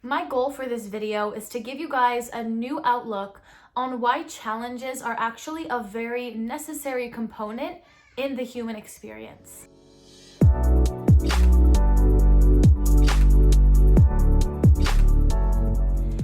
My goal for this video is to give you guys a new outlook on why challenges are actually a very necessary component in the human experience.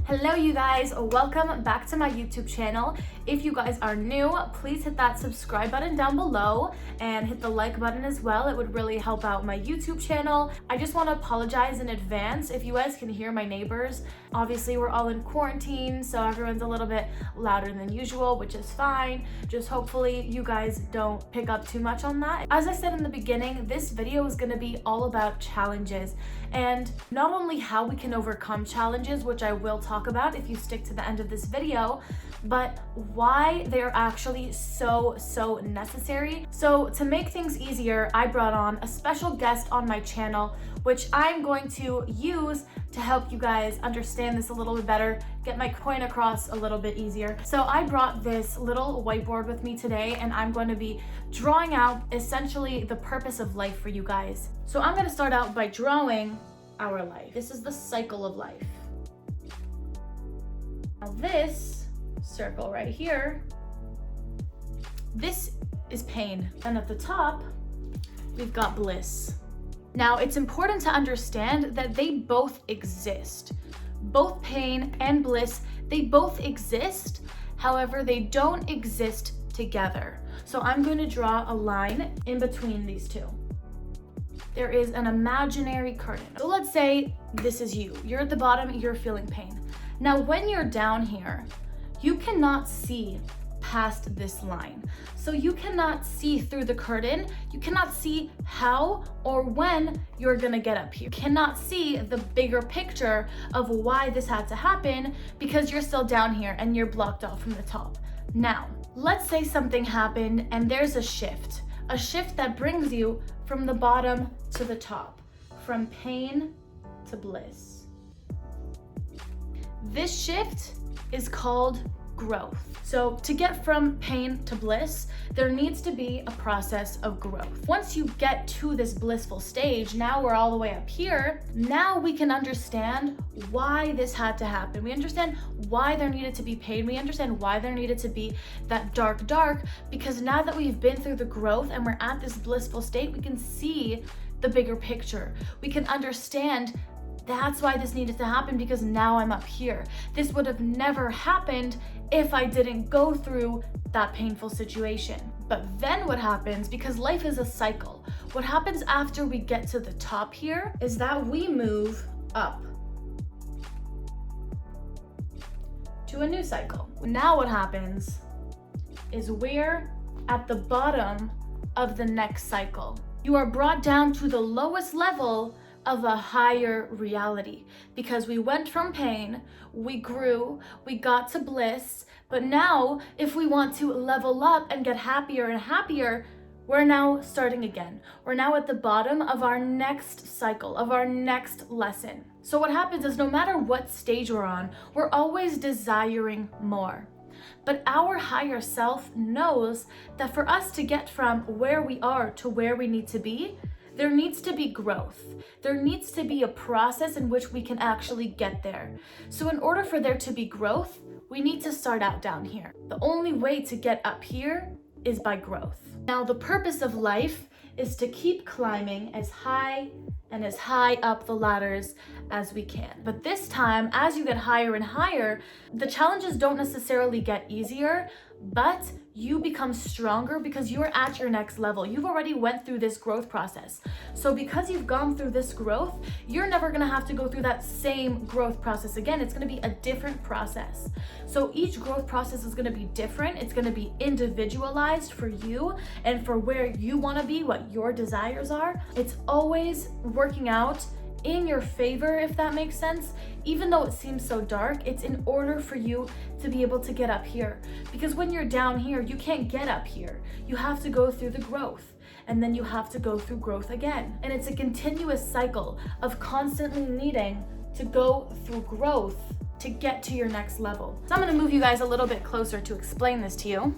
Hello you guys, welcome back to my YouTube channel. If you guys are new, please hit that subscribe button down below and hit the like button as well. It would really help out my YouTube channel. I just want to apologize in advance if you guys can hear my neighbors. Obviously we're all in quarantine, so everyone's a little bit louder than usual, which is fine. Just hopefully you guys don't pick up too much on that. As I said in the beginning, this video is going to be all about challenges and not only how we can overcome challenges, which I will talk about if you stick to the end of this video, but why they're actually so necessary. So to make things easier, I brought on a special guest on my channel, which I'm going to use to help you guys understand this a little bit better, get my point across a little bit easier. So I brought this little whiteboard with me today, and I'm going to be drawing out essentially the purpose of life for you guys. So I'm going to start out by drawing our life. This is the cycle of life. Now this circle right here, this is pain. And at the top, we've got bliss. Now it's important to understand that they both exist. Both pain and bliss, they both exist. However, they don't exist together. So I'm going to draw a line in between these two. There is an imaginary curtain. So let's say this is you. You're at the bottom, you're feeling pain. Now, when you're down here, you cannot see past this line. So you cannot see through the curtain. You cannot see how or when you're gonna get up here. You cannot see the bigger picture of why this had to happen because you're still down here and you're blocked off from the top. Now, let's say something happened and there's a shift that brings you from the bottom to the top, from pain to bliss. This shift is called growth. So to get from pain to bliss, there needs to be a process of growth. Once you get to this blissful stage, now we're all the way up here, now we can understand why this had to happen. We understand why there needed to be pain. We understand why there needed to be that dark, because now that we've been through the growth and we're at this blissful state, we can see the bigger picture. We can understand that's why this needed to happen, because now I'm up here. This would have never happened if I didn't go through that painful situation. But then what happens, because life is a cycle, what happens after we get to the top here is that we move up to a new cycle. Now what happens is we're at the bottom of the next cycle. You are brought down to the lowest level of a higher reality, because we went from pain, we grew, we got to bliss, but now if we want to level up and get happier and happier, we're now starting again. We're now at the bottom of our next cycle, of our next lesson. So what happens is no matter what stage we're on, we're always desiring more. But our higher self knows that for us to get from where we are to where we need to be, there needs to be growth. There needs to be a process in which we can actually get there. So in order for there to be growth, we need to start out down here. The only way to get up here is by growth. Now, the purpose of life is to keep climbing as high and as high up the ladders as we can. But this time, as you get higher and higher, the challenges don't necessarily get easier, but you become stronger because you're at your next level. You've already went through this growth process. So because you've gone through this growth, you're never gonna have to go through that same growth process again. It's gonna be a different process. So each growth process is gonna be different. It's gonna be individualized for you and for where you wanna be, what your desires are. It's always working out in your favor, if that makes sense. Even though it seems so dark, it's in order for you to be able to get up here. Because when you're down here, you can't get up here. You have to go through the growth, and then you have to go through growth again. And it's a continuous cycle of constantly needing to go through growth to get to your next level. So I'm gonna move you guys a little bit closer to explain this to you.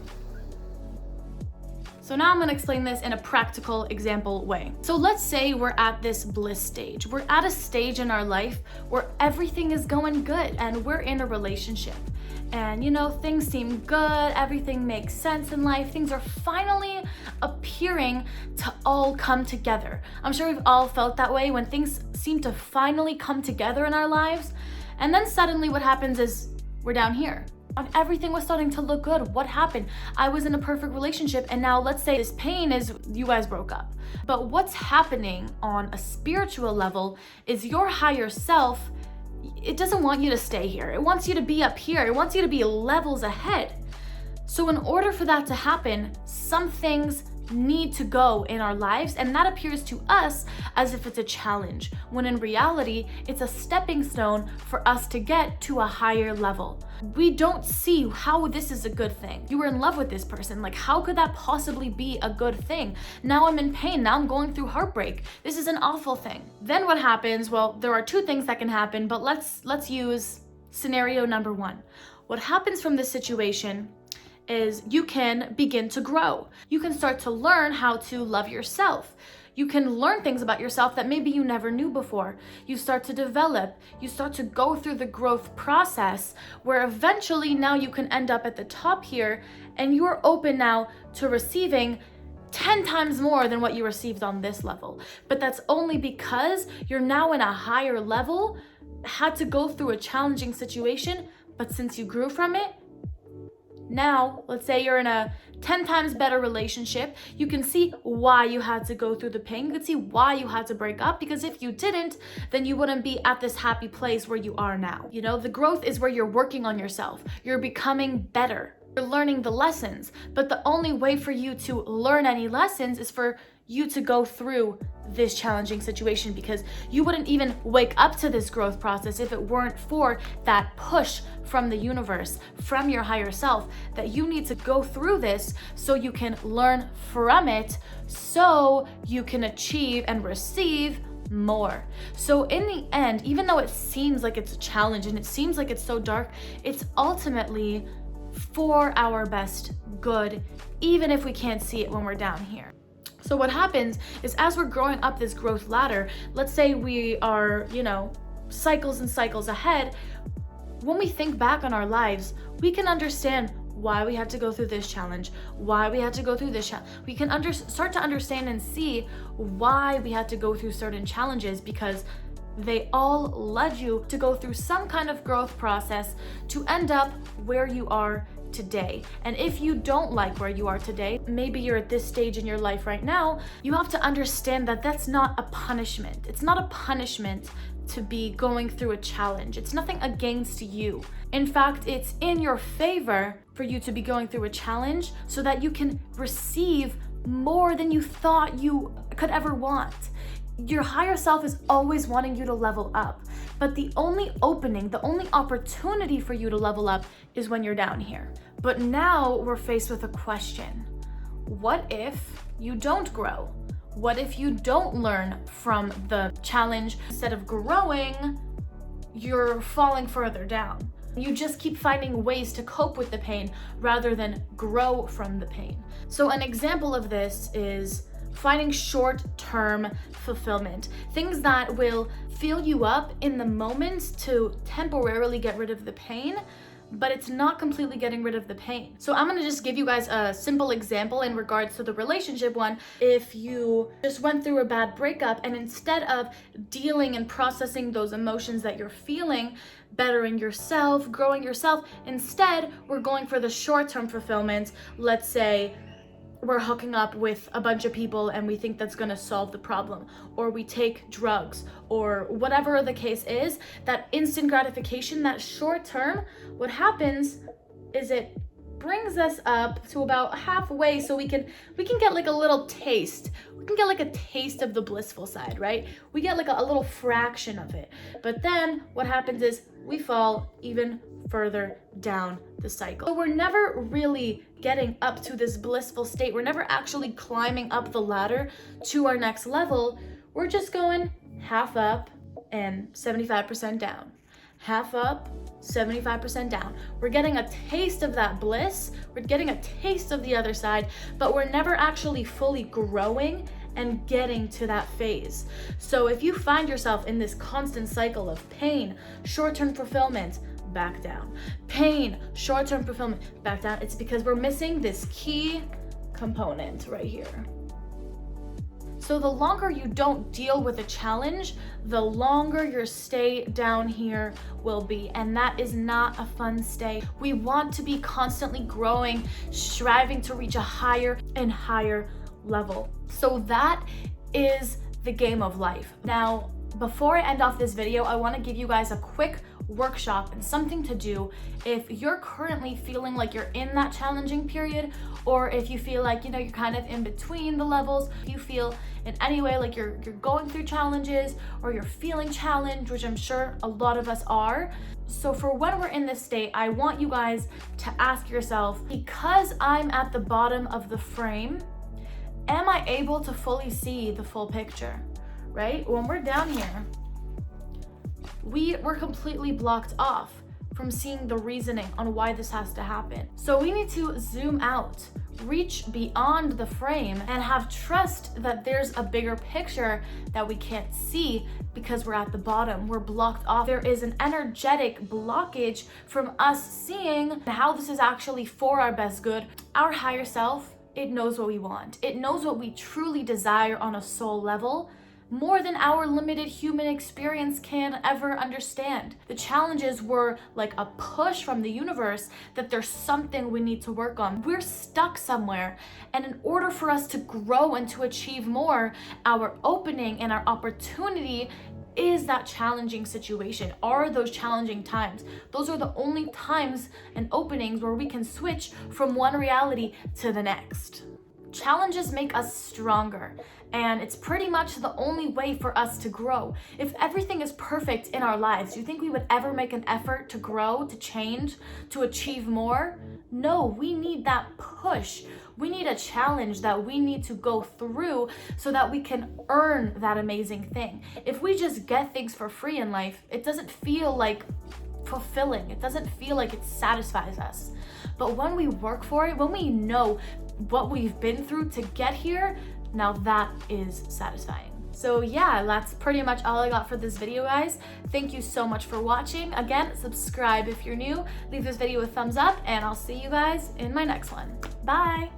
So now I'm gonna explain this in a practical example way. So let's say we're at this bliss stage. We're at a stage in our life where everything is going good and we're in a relationship. And things seem good, everything makes sense in life, things are finally appearing to all come together. I'm sure we've all felt that way when things seem to finally come together in our lives. And then suddenly what happens is we're down here. Everything was starting to look good. What happened? I was in a perfect relationship, and now let's say this pain is you guys broke up. But what's happening on a spiritual level is your higher self, it doesn't want you to stay here. It wants you to be up here. It wants you to be levels ahead. So in order for that to happen, some things need to go in our lives, and that appears to us as if it's a challenge, when in reality, it's a stepping stone for us to get to a higher level. We don't see how this is a good thing. You were in love with this person. Like, how could that possibly be a good thing? Now I'm in pain. Now I'm going through heartbreak. This is an awful thing. Then what happens? Well, there are two things that can happen, but let's use scenario number one. What happens from this situation is you can begin to grow. You can start to learn how to love yourself. You can learn things about yourself that maybe you never knew before. You start to develop, you start to go through the growth process where eventually now you can end up at the top here, and you're open now to receiving 10 times more than what you received on this level. But that's only because you're now in a higher level, had to go through a challenging situation, but since you grew from it, now, let's say you're in a 10 times better relationship, you can see why you had to go through the pain. You can see why you had to break up, because if you didn't, then you wouldn't be at this happy place where you are now. The growth is where you're working on yourself. You're becoming better. You're learning the lessons, but the only way for you to learn any lessons is for you to go through this challenging situation, because you wouldn't even wake up to this growth process if it weren't for that push from the universe, from your higher self, that you need to go through this so you can learn from it, so you can achieve and receive more. So in the end, even though it seems like it's a challenge and it seems like it's so dark, it's ultimately for our best good, even if we can't see it when we're down here. So what happens is, as we're growing up this growth ladder, let's say we are, cycles and cycles ahead, when we think back on our lives, we can understand why we had to go through this challenge, why we had to go through this challenge. We can start to understand and see why we had to go through certain challenges, because they all led you to go through some kind of growth process to end up where you are today. And if you don't like where you are today, maybe you're at this stage in your life right now, you have to understand that that's not a punishment. It's not a punishment to be going through a challenge. It's nothing against you. In fact, it's in your favor for you to be going through a challenge so that you can receive more than you thought you could ever want. Your higher self is always wanting you to level up, but the only opening, the only opportunity for you to level up is when you're down here. But now we're faced with a question. What if you don't grow? What if you don't learn from the challenge? Instead of growing, you're falling further down. You just keep finding ways to cope with the pain rather than grow from the pain. So an example of this is finding short-term fulfillment, things that will fill you up in the moment to temporarily get rid of the pain, but it's not completely getting rid of the pain. So I'm gonna just give you guys a simple example in regards to the relationship one. If you just went through a bad breakup, and instead of dealing and processing those emotions that you're feeling, bettering yourself, growing yourself, instead we're going for the short-term fulfillment. Let's say we're hooking up with a bunch of people and we think that's gonna solve the problem, or we take drugs, or whatever the case is, that instant gratification, that short term, what happens is it brings us up to about halfway so we can get like a little taste. We can get like a taste of the blissful side, right? We get like a little fraction of it. But then what happens is we fall even further down the cycle. So we're never really getting up to this blissful state. We're never actually climbing up the ladder to our next level. We're just going half up and 75% down. Half up 75% down. We're getting a taste of that bliss, we're getting a taste of the other side, but we're never actually fully growing and getting to that phase. So if you find yourself in this constant cycle of pain, short-term fulfillment, back down, pain, short-term fulfillment, back down, it's because we're missing this key component right here. So the longer you don't deal with a challenge, the longer your stay down here will be. And that is not a fun stay. We want to be constantly growing, striving to reach a higher and higher level. So that is the game of life. Now, before I end off this video, I want to give you guys a quick workshop and something to do if you're currently feeling like you're in that challenging period, or if you feel like, you're kind of in between the levels, if you feel in any way like you're going through challenges or you're feeling challenged, which I'm sure a lot of us are. So for when we're in this state, I want you guys to ask yourself, because I'm at the bottom of the frame, am I able to fully see the full picture, right? When we're down here, we're completely blocked off from seeing the reasoning on why this has to happen. So we need to zoom out, reach beyond the frame, and have trust that there's a bigger picture that we can't see because we're at the bottom. We're blocked off. There is an energetic blockage from us seeing how this is actually for our best good. Our higher self, it knows what we want. It knows what we truly desire on a soul level, more than our limited human experience can ever understand. The challenges were like a push from the universe that there's something we need to work on. We're stuck somewhere, and in order for us to grow and to achieve more, our opening and our opportunity is that challenging situation, are those challenging times. Those are the only times and openings where we can switch from one reality to the next. Challenges make us stronger, and it's pretty much the only way for us to grow. If everything is perfect in our lives, do you think we would ever make an effort to grow, to change, to achieve more? No, we need that push. We need a challenge that we need to go through so that we can earn that amazing thing. If we just get things for free in life, it doesn't feel like fulfilling. It doesn't feel like it satisfies us. But when we work for it, when we know what we've been through to get here, now that is satisfying. So yeah, that's pretty much all I got for this video, guys. Thank you so much for watching. Again, subscribe if you're new, leave this video a thumbs up, and I'll see you guys in my next one. Bye.